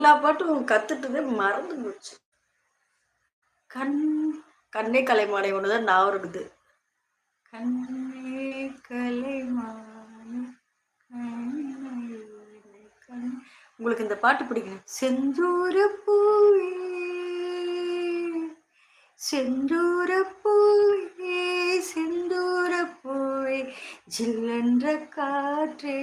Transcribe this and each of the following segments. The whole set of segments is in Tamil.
எல்லா பாட்டும் கத்துட்டதே மறந்து போச்சு. கண் கண்ணே கலைமானே ஒண்ணுதான் ஞாபகம் இருக்குது. கண்ணே கலைமானே உங்களுக்கு இந்த பாட்டு பிடிக்கும்? செந்தூர பூவே செந்தூர பூவே செந்தூர பூவே ஜில்லென்ற காற்றே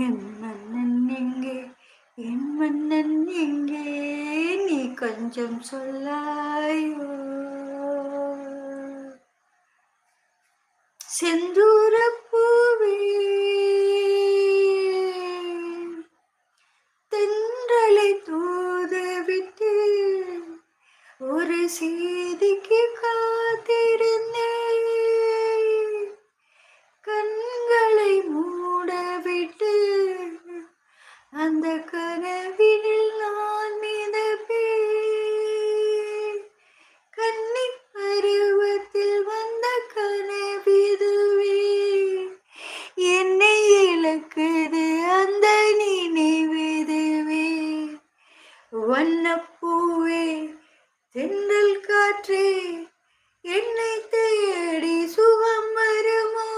என் மன்னன் எங்கே என் மன்னன் எங்கே நீ கொஞ்சம் சொல்லாயோ செந்தூர பூவே தென்றலை தூதவிட்டு ஒரு செய்திக்கு காத்திருந்தேன் கண்களை மூடவிட்டு அந்த கனவினில் நான் மிதப்பேன் கன்னி பருவத்தில் வந்த கனவிதுவே என்னை இழக்குது அந்த நினைவிதுவே வண்ணப்பூவே தென்றல் காற்றே என்னை தேடி சுகம் வருமோ